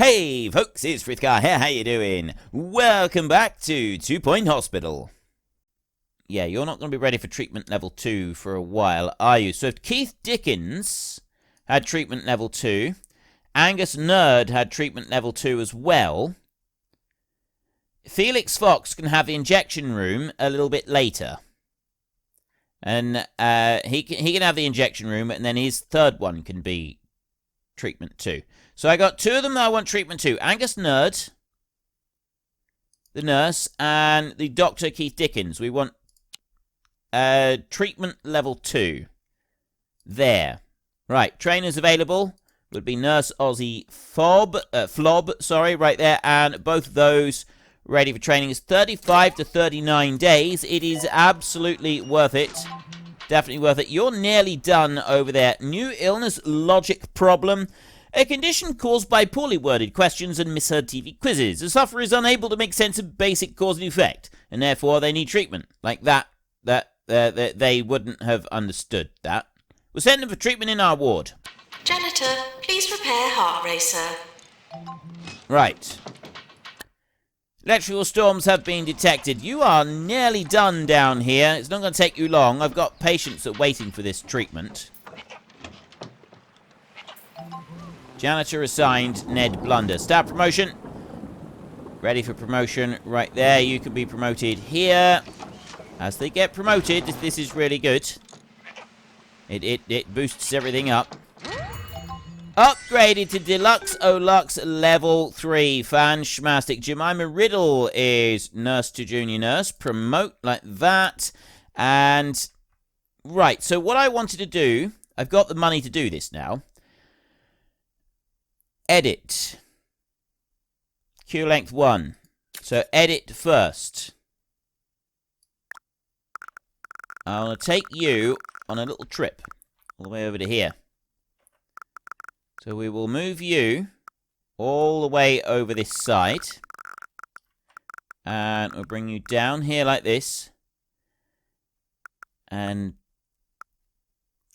Hey folks, it's Frithgar here, how you doing? Welcome back to 2 Point Hospital. Yeah, you're not going to be ready for treatment level 2 for a while, are you? So if Keith Dickens had treatment level 2, Angus Nerd had treatment level 2 as well, Felix Fox can have the injection room a little bit later. And he can have the injection room, and then his third one can be treatment 2. So I got 2 of them that I want treatment 2. Angus Nerd, the nurse, and the Dr. Keith Dickens. We want treatment level 2. There. Right, trainers available would be Nurse Aussie Flob, right there, and both of those ready for training. Is 35 to 39 days. It is absolutely worth it. Definitely worth it. You're nearly done over there. New illness logic problem. A condition caused by poorly worded questions and misheard TV quizzes. The sufferer is unable to make sense of basic cause and effect, and therefore they need treatment. Like that they wouldn't have understood that. We'll send them for treatment in our ward. Janitor, please repair heart racer. Right. Electrical storms have been detected. You are nearly done down here. It's not going to take you long. I've got patients that are waiting for this treatment. Janitor assigned, Ned Blunder. Staff promotion. Ready for promotion right there. You can be promoted here. As they get promoted, this is really good. It boosts everything up. Upgraded to Deluxe Olux level 3. Fantastic. Jemima Riddle is nurse to junior nurse. Promote like that. And, right, so what I wanted to do, I've got the money to do this now. Edit. Queue length 1. So edit first. I want to take you on a little trip all the way over to here. So we will move you all the way over this side. And we'll bring you down here like this. And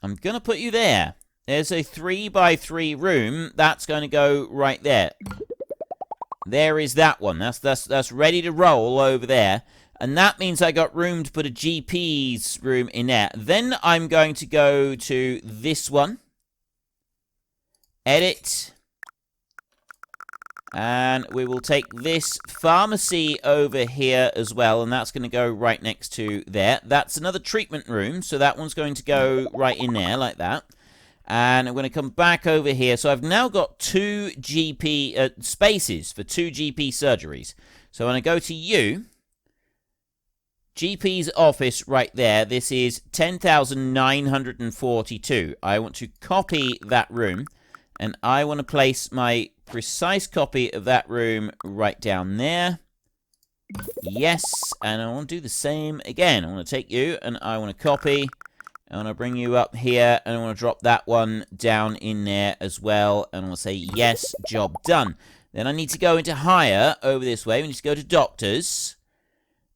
I'm going to put you there. There's a 3x3 room. That's going to go right there. There is that one. That's ready to roll over there. And that means I got room to put a GP's room in there. Then I'm going to go to this one. Edit. And we will take this pharmacy over here as well. And that's going to go right next to there. That's another treatment room. So that one's going to go right in there like that. And I'm going to come back over here. So I've now got 2 GP spaces for 2 GP surgeries. So when I go to you, GP's office right there, this is 10,942. I want to copy that room. And I want to place my precise copy of that room right down there. Yes, and I want to do the same again. I want to take you, and I want to copy. I want to bring you up here, and I want to drop that one down in there as well. And I want to say, yes, job done. Then I need to go into hire over this way. We need to go to doctors.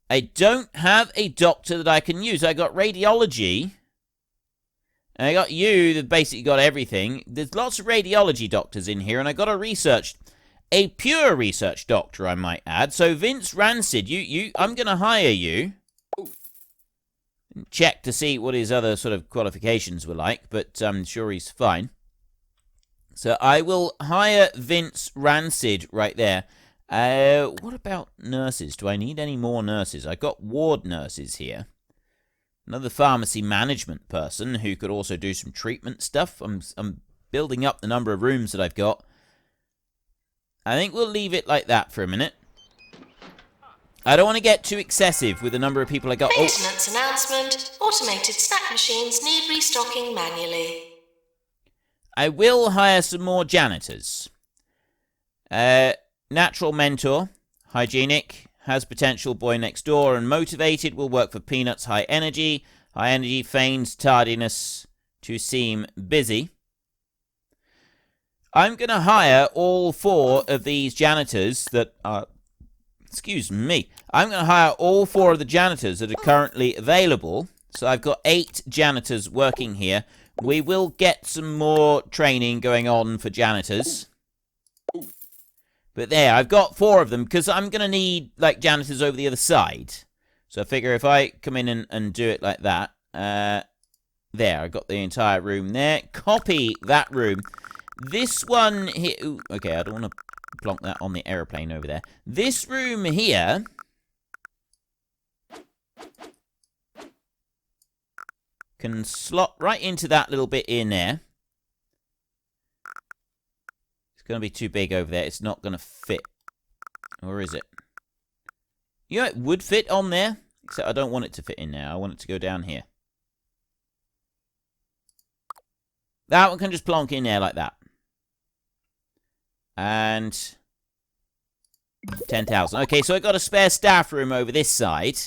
I don't have a doctor that I can use. I got radiology. And I got you that basically got everything. There's lots of radiology doctors in here, and I got a pure research doctor, I might add. So Vince Rancid, I'm going to hire you. Check to see what his other sort of qualifications were like, but I'm sure he's fine. So I will hire Vince Rancid right there. What about nurses? Do I need any more nurses? I got ward nurses here. Another pharmacy management person who could also do some treatment stuff. I'm building up the number of rooms that I've got. I think we'll leave it like that for a minute. I don't want to get too excessive with the number of people I got. Maintenance announcement. Automated snack machines need restocking manually. I will hire some more janitors. Natural mentor. Hygienic. Has potential, boy next door, and motivated, will work for Peanuts. High energy, feigns tardiness to seem busy. I'm going to hire all 4 of these janitors that are, I'm going to hire all 4 of the janitors that are currently available. So I've got 8 janitors working here. We will get some more training going on for janitors. But there, I've got 4 of them because I'm going to need, like, janitors over the other side. So I figure if I come in and do it like that, there, I've got the entire room there. Copy that room. This one here... Ooh, okay, I don't want to plonk that on the aeroplane over there. This room here... can slot right into that little bit in there. It's going to be too big over there. It's not going to fit. Or is it? You know, it would fit on there. Except I don't want it to fit in there. I want it to go down here. That one can just plonk in there like that. And 10,000. Okay, so I got a spare staff room over this side.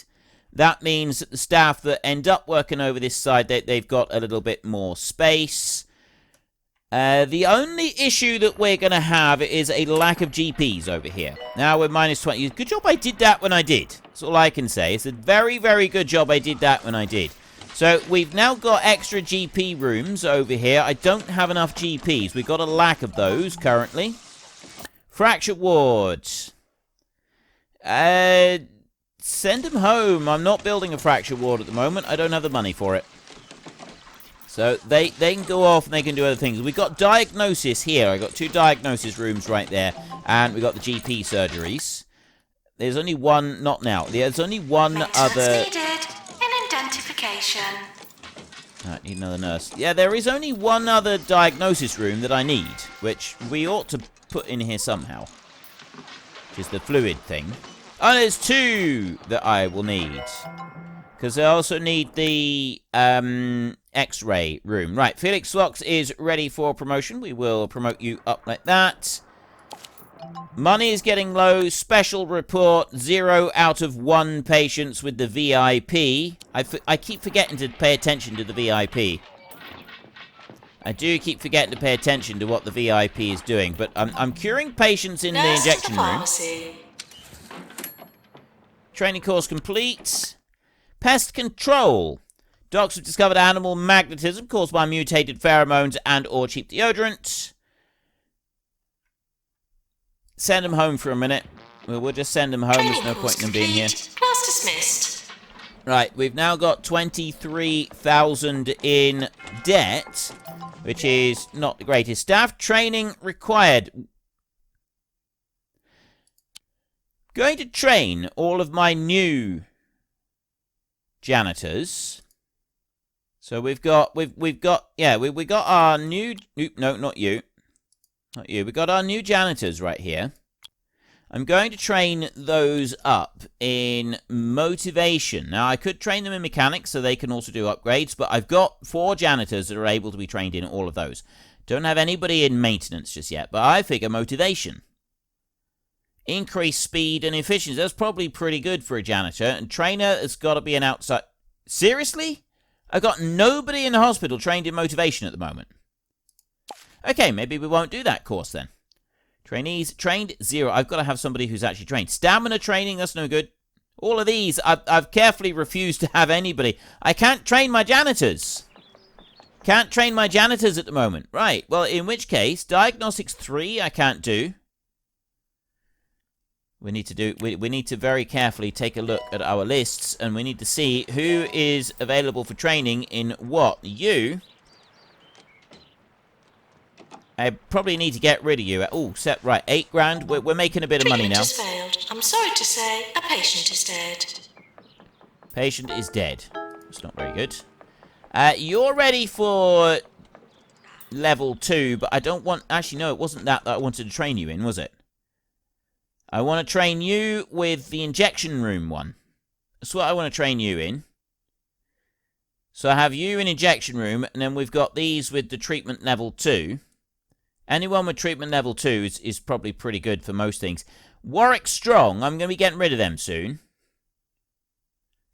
That means that the staff that end up working over this side, they've got a little bit more space. The only issue that we're going to have is a lack of GPs over here. Now we're minus 20. Good job I did that when I did. That's all I can say. It's a very, very good job I did that when I did. So we've now got extra GP rooms over here. I don't have enough GPs. We've got a lack of those currently. Fracture wards. Send them home. I'm not building a fracture ward at the moment. I don't have the money for it. So they can go off and they can do other things. We've got diagnosis here. I've got 2 diagnosis rooms right there. And we've got the GP surgeries. There's only one, not now. There's only one other... needed. An identification. I need another nurse. Yeah, there is only one other diagnosis room that I need. Which we ought to put in here somehow. Which is the fluid thing. Oh, there's 2 that I will need. Because I also need the X-ray room. Right, Felix Fox is ready for promotion. We will promote you up like that. Money is getting low. Special report. 0 out of 1 patients with the VIP. I keep forgetting to pay attention to the VIP. I do keep forgetting to pay attention to what the VIP is doing. But I'm curing patients in the injection room. Training course complete. Pest control. Docs have discovered animal magnetism caused by mutated pheromones and or cheap deodorant. Send them home for a minute. We'll just send them home. There's no point in them being here. Class dismissed. Right, we've now got 23,000 in debt, which is not the greatest. Staff training required. Going to train all of my new janitors. So we've got our new... No, not you. Not you. We've got our new janitors right here. I'm going to train those up in motivation. Now, I could train them in mechanics so they can also do upgrades, but I've got 4 janitors that are able to be trained in all of those. Don't have anybody in maintenance just yet, but I figure motivation. Increase speed and efficiency. That's probably pretty good for a janitor. And trainer has got to be an outside... Seriously? I've got nobody in the hospital trained in motivation at the moment. Okay, maybe we won't do that course then. Trainees trained 0. I've got to have somebody who's actually trained. Stamina training, that's no good. All of these, I've carefully refused to have anybody. I can't train my janitors. Can't train my janitors at the moment. Right, well, in which case, diagnostics 3 I can't do. We need to very carefully take a look at our lists, and we need to see who is available for training in what. You... I probably need to get rid of you. Oh, set right, 8 grand. We're making a bit of money now. Treatment has failed. I'm sorry to say, a patient is dead. Patient is dead. That's not very good. You're ready for level 2, but I don't want... Actually, no, it wasn't that I wanted to train you in, was it? I want to train you with the injection room one. That's what I want to train you in. So I have you in injection room, and then we've got these with the treatment level 2. Anyone with treatment level 2 is probably pretty good for most things. Warwick Strong, I'm going to be getting rid of them soon.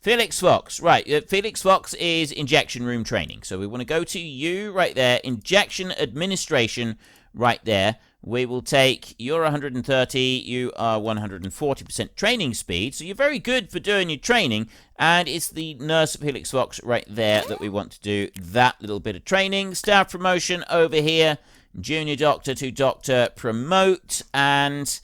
Felix Fox, right. Felix Fox is injection room training. So we want to go to you right there. Injection administration right there. We will take, you're 130, you are 140% training speed. So you're very good for doing your training. And it's the nurse Felix Fox right there that we want to do that little bit of training. Staff promotion over here. Junior doctor to doctor promote. And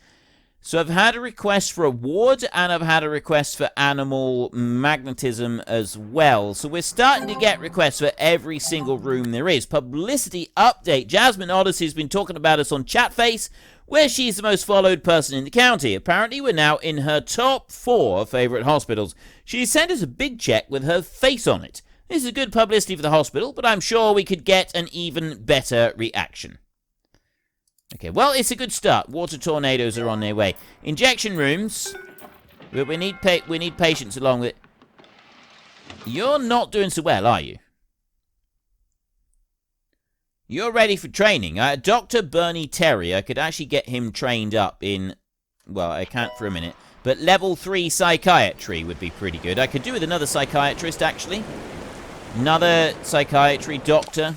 So I've had a request for a ward, and I've had a request for animal magnetism as well. So we're starting to get requests for every single room there is. Publicity update. Jasmine Odyssey's been talking about us on Chatface, where she's the most followed person in the county. Apparently, we're now in her top 4 favourite hospitals. She sent us a big check with her face on it. This is good publicity for the hospital, but I'm sure we could get an even better reaction. Okay, well, it's a good start. Water tornadoes are on their way. Injection rooms. We need patients along with it. You're not doing so well, are you? You're ready for training. Dr. Bernie Terry, I could actually get him trained up in... Well, I can't for a minute. But level 3 psychiatry would be pretty good. I could do with another psychiatrist, actually. Another psychiatry doctor.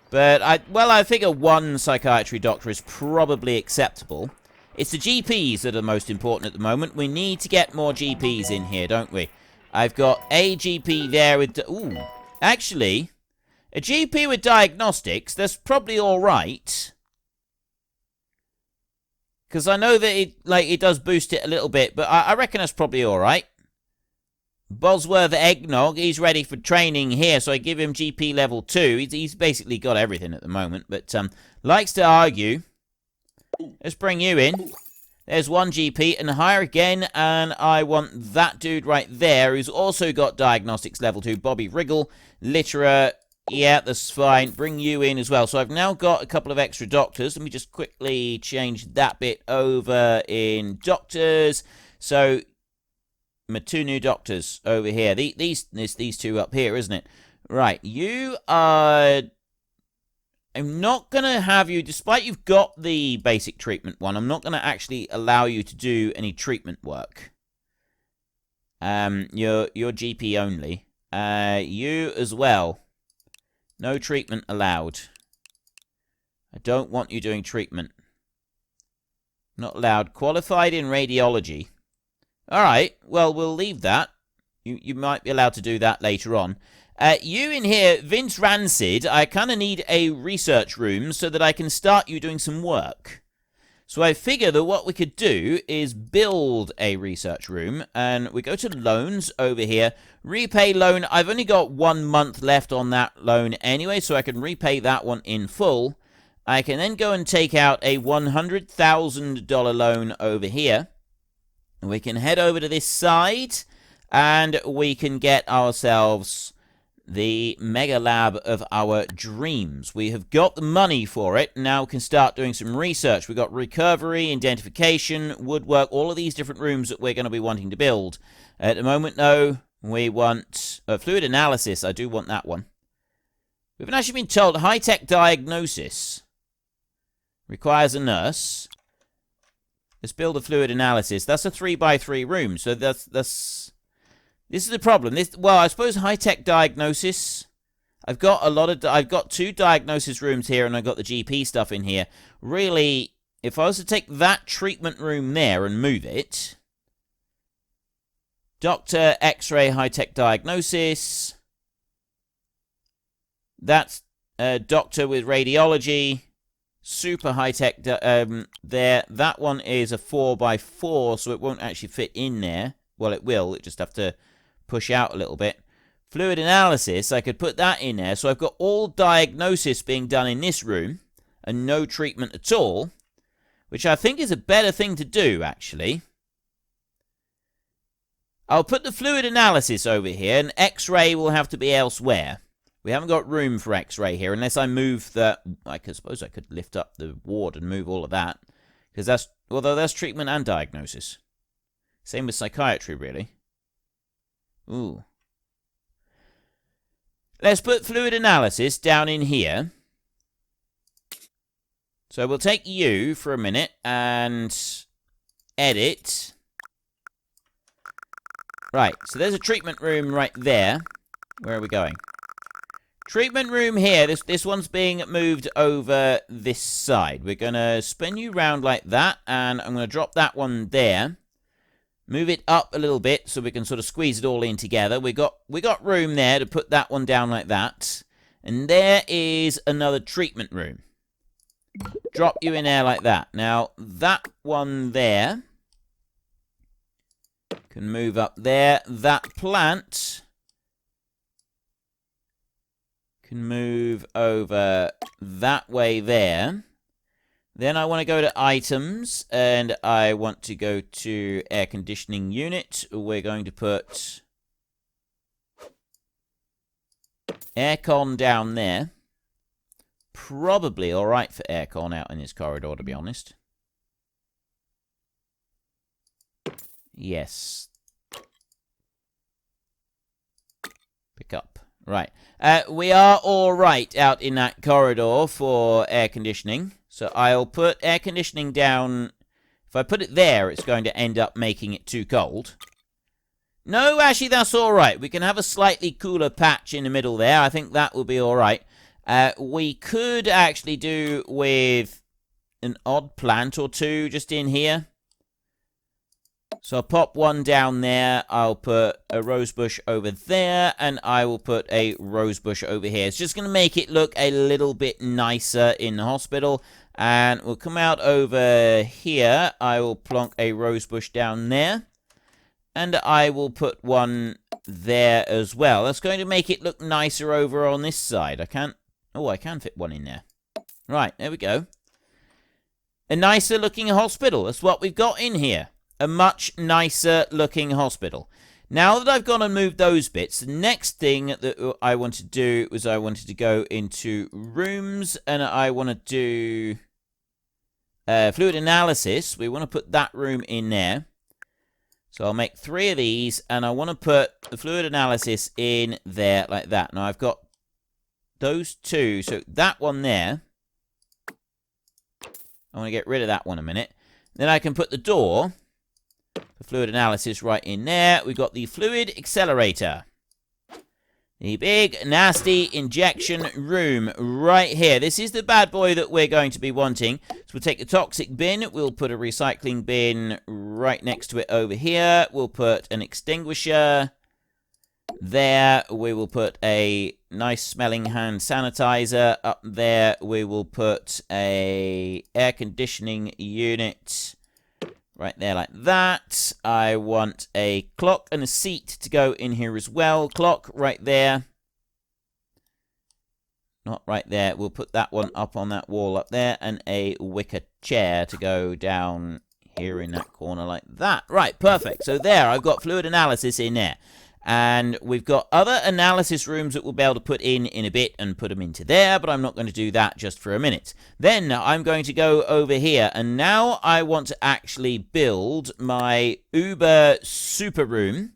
But, I figure one psychiatry doctor is probably acceptable. It's the GPs that are most important at the moment. We need to get more GPs in here, don't we? I've got a GP there with... Ooh, actually, a GP with diagnostics, that's probably alright. Because I know that it does boost it a little bit, but I reckon that's probably alright. Bosworth Eggnog, he's ready for training here, so I give him GP level 2. He's basically got everything at the moment, but likes to argue. Let's bring you in. There's one GP, and hire again, and I want that dude right there, who's also got diagnostics level 2, Bobby Wriggle, Litterer. Yeah, that's fine. Bring you in as well. So I've now got a couple of extra doctors. Let me just quickly change that bit over in doctors. So... my 2 new doctors over here. These 2 up here, isn't it? Right, you are... I'm not going to have you, despite you've got the basic treatment one, I'm not going to actually allow you to do any treatment work. You're GP only. You as well. No treatment allowed. I don't want you doing treatment. Not allowed. Qualified in radiology. Alright, well, we'll leave that. You might be allowed to do that later on. You in here, Vince Rancid, I kind of need a research room so that I can start you doing some work. So I figure that what we could do is build a research room, and we go to loans over here. Repay loan, I've only got 1 month left on that loan anyway, so I can repay that one in full. I can then go and take out a $100,000 loan over here. We can head over to this side, and we can get ourselves the mega lab of our dreams. We have got the money for it. Now we can start doing some research. We've got recovery, identification, woodwork, all of these different rooms that we're going to be wanting to build. At the moment, though, we want fluid analysis. I do want that one. We haven't actually been told high-tech diagnosis requires a nurse. Let's build a fluid analysis. That's a 3x3 room, so this is the problem. Well, I suppose high-tech diagnosis. I've got 2 diagnosis rooms here, and I've got the GP stuff in here. Really, if I was to take that treatment room there and move it, Doctor X-ray high-tech diagnosis. That's doctor with radiology. Super high-tech there. That one is a 4x4, so it won't actually fit in there. Well, it will. It just have to push out a little bit. Fluid analysis, I could put that in there. So I've got all diagnosis being done in this room and no treatment at all, which I think is a better thing to do, actually. I'll put the fluid analysis over here, and X-ray will have to be elsewhere. We haven't got room for X-ray here, unless I move the... I suppose I could lift up the ward and move all of that. Because that's... Although that's treatment and diagnosis. Same with psychiatry, really. Ooh. Let's put fluid analysis down in here. So we'll take you for a minute and edit. Right, so there's a treatment room right there. Where are we going? Treatment room here. This one's being moved over this side. We're going to spin you round like that, and I'm going to drop that one there. Move it up a little bit so we can sort of squeeze it all in together. We got room there to put that one down like that. And there is another treatment room. Drop you in there like that. Now, that one there can move up there. That plant can move over that way there. Then I want to go to items, and I want to go to air conditioning unit. We're going to put aircon down there. Probably alright for aircon out in this corridor, to be honest. Yes. Pick up. Right. We are alright out in that corridor for air conditioning. So I'll put air conditioning down. If I put it there, it's going to end up making it too cold. No, actually, that's alright. We can have a slightly cooler patch in the middle there. I think that will be alright. We could actually do with an odd plant or two just in here. So I'll pop one down there. I'll put a rose bush over there, and I will put a rose bush over here. It's just going to make it look a little bit nicer in the hospital. And we'll come out over here. I will plonk a rose bush down there. And I will put one there as well. That's going to make it look nicer over on this side. I can fit one in there. Right, there we go. A nicer looking hospital. That's what we've got in here. A much nicer looking hospital. Now that I've gone and moved those bits, the next thing that I want to do was I wanted to go into rooms, and I want to do fluid analysis. We want to put that room in there. So I'll make 3 of these, and I want to put the fluid analysis in there like that. Now I've got those 2, so that one there. I want to get rid of that one a minute. Then I can put the door for fluid analysis right in there. We've got the fluid accelerator. The big, nasty injection room right here. This is the bad boy that we're going to be wanting. So we'll take the toxic bin. We'll put a recycling bin right next to it over here. We'll put an extinguisher there. We will put a nice smelling hand sanitizer up there. We will put a air conditioning unit right there like that. I want a clock and a seat to go in here as well. Clock right there. Not right there. We'll put that one up on that wall up there. And a wicker chair to go down here in that corner like that. Right, perfect. So there, I've got fluid analysis in there. And we've got other analysis rooms that we'll be able to put in a bit and put them into there, but I'm not going to do that just for a minute. Then I'm going to go over here, and now I want to actually build my uber super room,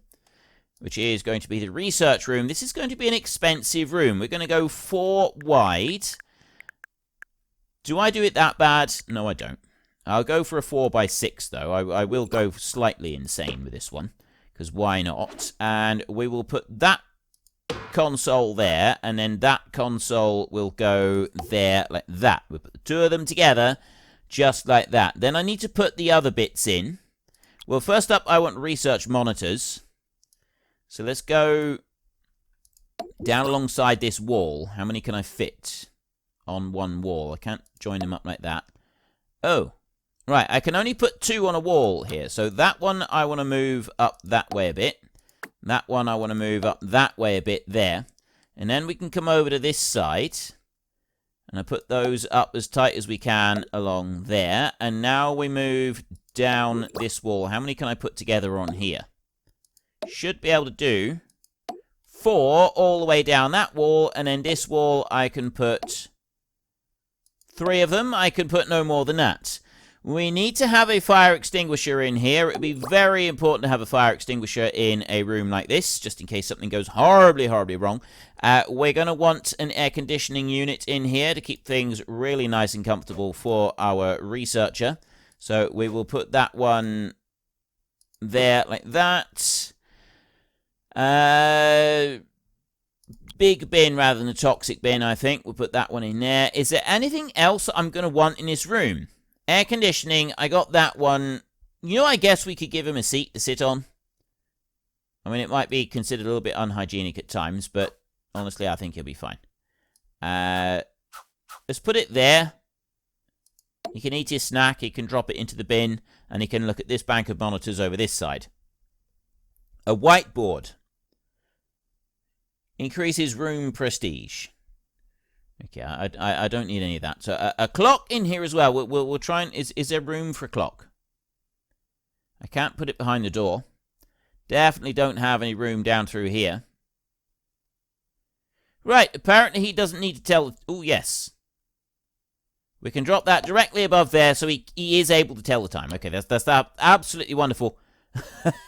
which is going to be the research room. This is going to be an expensive room. We're going to go 4 wide. Do I do it that bad? No, I don't. I'll go for a 4x6, though. I will go slightly insane with this one. Because why not? And we will put that console there, and then that console will go there like that. We'll put the 2 of them together, just like that. Then I need to put the other bits in. Well, first up, I want research monitors. So let's go down alongside this wall. How many can I fit on one wall? I can't join them up like that. Oh. Right, I can only put 2 on a wall here. So that one I want to move up that way a bit. That one I want to move up that way a bit there. And then we can come over to this side. And I put those up as tight as we can along there. And now we move down this wall. How many can I put together on here? Should be able to do 4 all the way down that wall. And then this wall I can put 3 of them. I can put no more than that. We need to have a fire extinguisher in here. It would be very important to have a fire extinguisher in a room like this, just in case something goes horribly, horribly wrong. We're going to want an air conditioning unit in here to keep things really nice and comfortable for our researcher. So we will put that one there like that. Big bin rather than a toxic bin, I think. We'll put that one in there. Is there anything else I'm going to want in this room? Air conditioning, I got that one. You know, I guess we could give him a seat to sit on. I mean, it might be considered a little bit unhygienic at times, but honestly, I think he'll be fine. Let's put it there. He can eat his snack, he can drop it into the bin, and he can look at this bank of monitors over this side. A whiteboard. Increases room prestige. Okay, I don't need any of that. So a clock in here as well. We'll try and... Is there room for a clock? I can't put it behind the door. Definitely don't have any room down through here. Right, apparently he doesn't need to tell... Oh, yes. We can drop that directly above there, so he is able to tell the time. Okay, that's absolutely wonderful.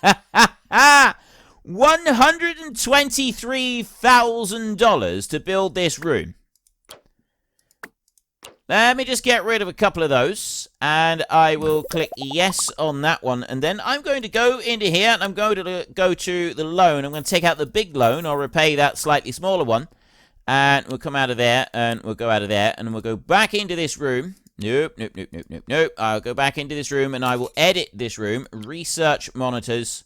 $123,000 to build this room. Let me just get rid of a couple of those, and I will click yes on that one, and then I'm going to go into here, and I'm going to go to the loan. I'm going to take out the big loan. I'll repay that slightly smaller one, and we'll come out of there, and we'll go out of there, and we'll go back into this room. Nope. I'll go back into this room, and I will edit this room. Research monitors.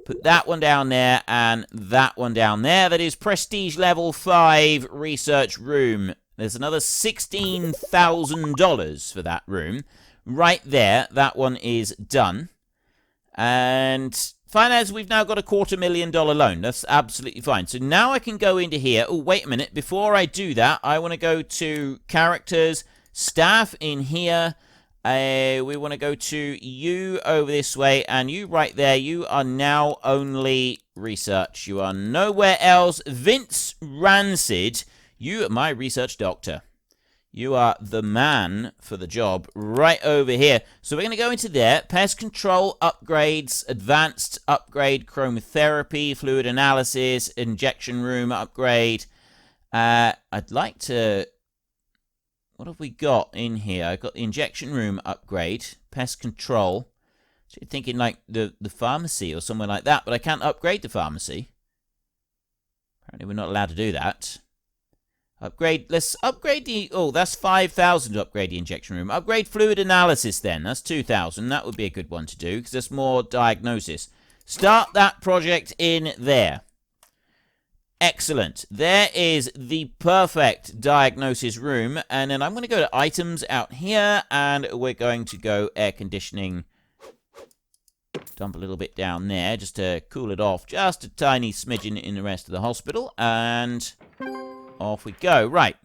Put that one down there, and that one down there. That is Prestige Level 5 Research Room. There's another $16,000 for that room. Right there. That one is done. And finance, we've now got a $250,000 loan. That's absolutely fine. So now I can go into here. Oh, wait a minute. Before I do that, I want to go to characters, staff in here. We want to go to you over this way, and you right there. You are now only research. You are nowhere else. Vince Rancid. You are my research doctor. You are the man for the job right over here. So we're going to go into there. Pest control upgrades, advanced upgrade, chromotherapy, fluid analysis, injection room upgrade. I'd like to... What have we got in here? I've got the injection room upgrade, pest control. So you're thinking like the pharmacy or somewhere like that, but I can't upgrade the pharmacy. Apparently we're not allowed to do that. Upgrade, let's upgrade the, oh, that's 5,000 to upgrade the injection room. Upgrade fluid analysis then, that's 2,000. That would be a good one to do, because there's more diagnosis. Start that project in there. Excellent. There is the perfect diagnosis room, and then I'm going to go to items out here, and we're going to go air conditioning. Dump a little bit down there, just to cool it off, just a tiny smidgen in the rest of the hospital, and... off we go. Right.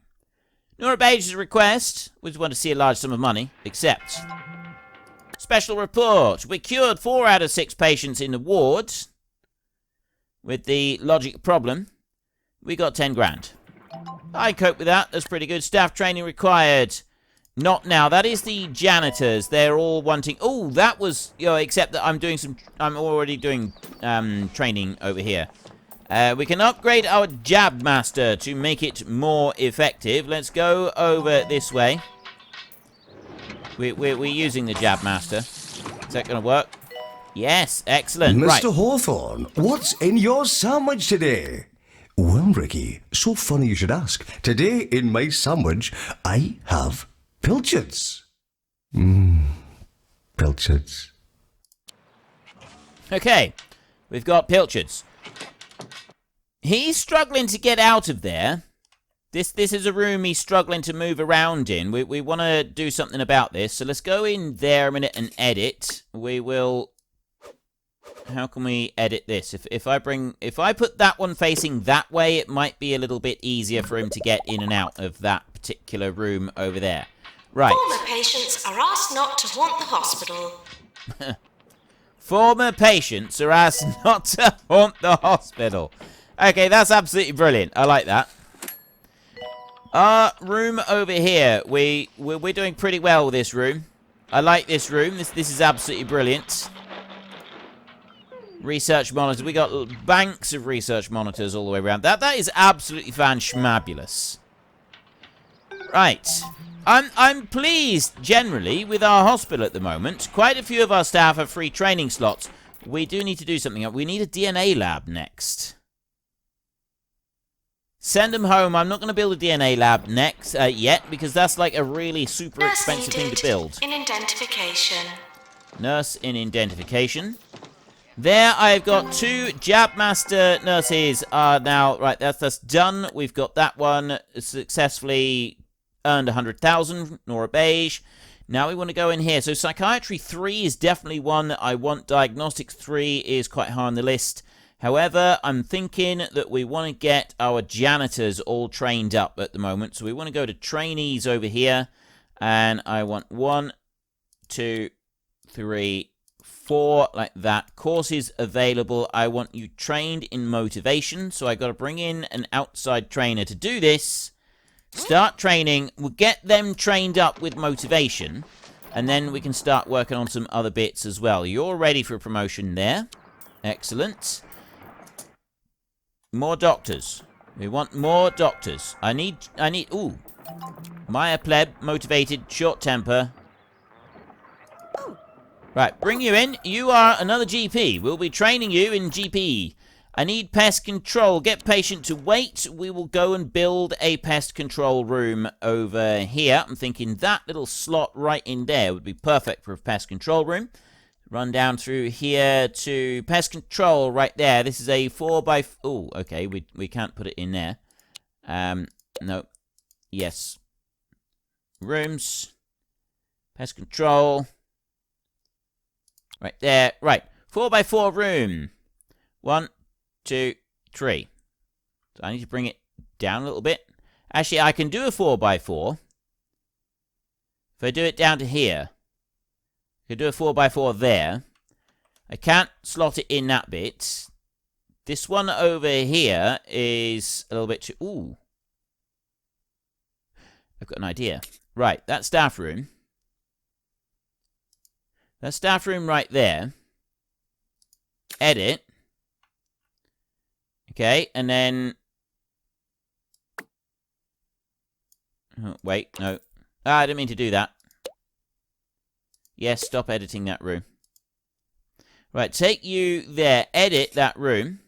Nora Bage's request. We just want to see a large sum of money. Accept. Special report. We cured 4 out of 6 patients in the ward with the logic problem. We got 10 grand. I cope with that. That's pretty good. Staff training required. Not now. That is the janitors. They're all wanting... Oh, that was... You know, except that I'm doing some... I'm already doing training over here. We can upgrade our Jab Master to make it more effective. Let's go over this way. We're using the Jab Master. Is that going to work? Yes, excellent. Mr. Right. Hawthorne, what's in your sandwich today? Well, Ricky, so funny you should ask. Today in my sandwich, I have pilchards. Pilchards. Okay, we've got pilchards. He's struggling to get out of there. This is a room he's struggling to move around in. We want to do something about this. So let's go in there a minute and edit. We will... How can we edit this? If I put that one facing that way, it might be a little bit easier for him to get in and out of that particular room over there. Right. Former patients are asked not to haunt the hospital. Former patients are asked not to haunt the hospital. Okay, that's absolutely brilliant. I like that. Room over here. We're doing pretty well with this room. I like this room. This is absolutely brilliant. Research monitors. We got banks of research monitors all the way around. That is absolutely fan-schmabulous. Right. I'm pleased, generally, with our hospital at the moment. Quite a few of our staff have free training slots. We do need to do something. We need a DNA lab next. Send them home. I'm not going to build a DNA lab next yet, because that's like a really super expensive thing to build. In identification. Nurse in identification. There, I've got 2 Jab Master nurses are now... Right, that's done. We've got that one successfully earned 100,000, Nora Beige. Now we want to go in here. So Psychiatry 3 is definitely one that I want. Diagnostics 3 is quite high on the list. However, I'm thinking that we want to get our janitors all trained up at the moment. So we want to go to trainees over here. And I want 1, 2, 3, 4, like that. Courses available. I want you trained in motivation. So I got to bring in an outside trainer to do this. Start training. We'll get them trained up with motivation. And then we can start working on some other bits as well. You're ready for a promotion there. Excellent. More doctors. We want more doctors. I need, ooh. Maya pleb, motivated, short temper. Right, bring you in. You are another GP. We'll be training you in GP. I need pest control. Get patient to wait. We will go and build a pest control room over here. I'm thinking that little slot right in there would be perfect for a pest control room. Run down through here to pest control right there. This is a 4x... Oh, okay. We can't put it in there. No. Yes. Rooms. Pest control. Right there. Right. 4x4 room. 1, 2, 3. So I need to bring it down a little bit. Actually, I can do a 4x4. If I do it down to here. I can do a 4x4 there. I can't slot it in that bit. This one over here is a little bit too... Ooh. I've got an idea. Right, that staff room. That staff room right there. Edit. Okay, and then... Oh, wait, no. Ah, I didn't mean to do that. Yes, stop editing that room. Right, take you there. Edit that room.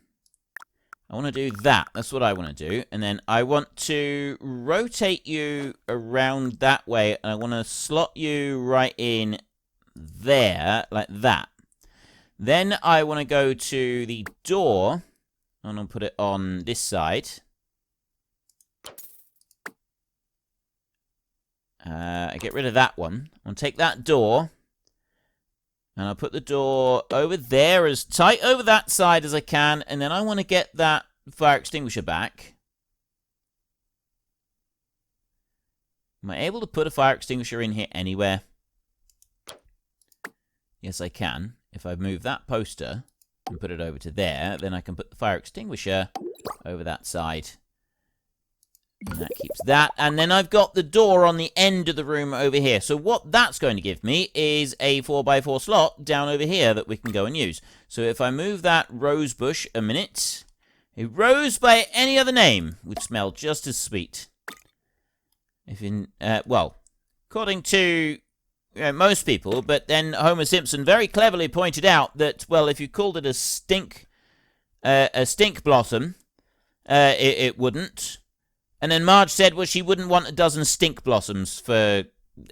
I want to do that. That's what I want to do. And then I want to rotate you around that way. And I want to slot you right in there, like that. Then I want to go to the door. And I'll put it on this side. I get rid of that one. I'll take that door. And I'll put the door over there as tight over that side as I can. And then I want to get that fire extinguisher back. Am I able to put a fire extinguisher in here anywhere? Yes, I can. If I move that poster and put it over to there, then I can put the fire extinguisher over that side. And that keeps that. And then I've got the door on the end of the room over here. So what that's going to give me is a 4x4 slot down over here that we can go and use. So if I move that rose bush a minute, a rose by any other name would smell just as sweet. If in, well, according to most people, but then Homer Simpson very cleverly pointed out that, well, if you called it a stink blossom, it wouldn't. And then Marge said, well, she wouldn't want a dozen stink blossoms for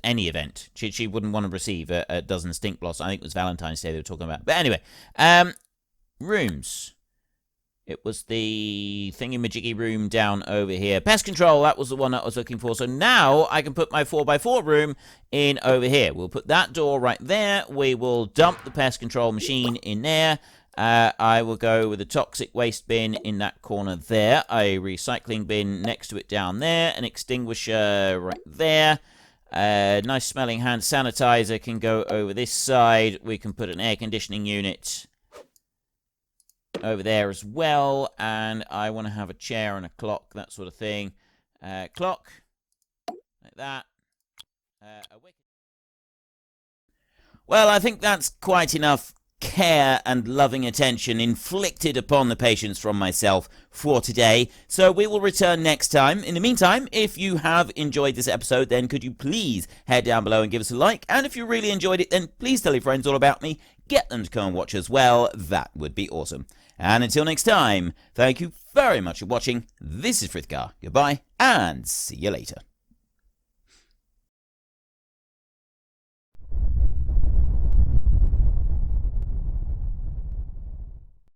any event. She wouldn't want to receive a dozen stink blossoms. I think it was Valentine's Day they were talking about. But anyway, rooms. It was the thingy-majiggy room down over here. Pest control, that was the one I was looking for. So now I can put my 4x4 room in over here. We'll put that door right there. We will dump the pest control machine in there. I will go with a toxic waste bin in that corner there. A recycling bin next to it down there. An extinguisher right there. Nice smelling hand sanitizer can go over this side. We can put an air conditioning unit over there as well. And I want to have a chair and a clock, that sort of thing. Clock. Like that. Well, I think that's quite enough care and loving attention inflicted upon the patients from myself for today. So we will return next time. In the meantime, if you have enjoyed this episode, then could you please head down below and give us a like? And if you really enjoyed it, then please tell your friends all about me. Get them to come and watch as well. That would be awesome. And until next time, thank you very much for watching. This is Frithgar. Goodbye, and see you later.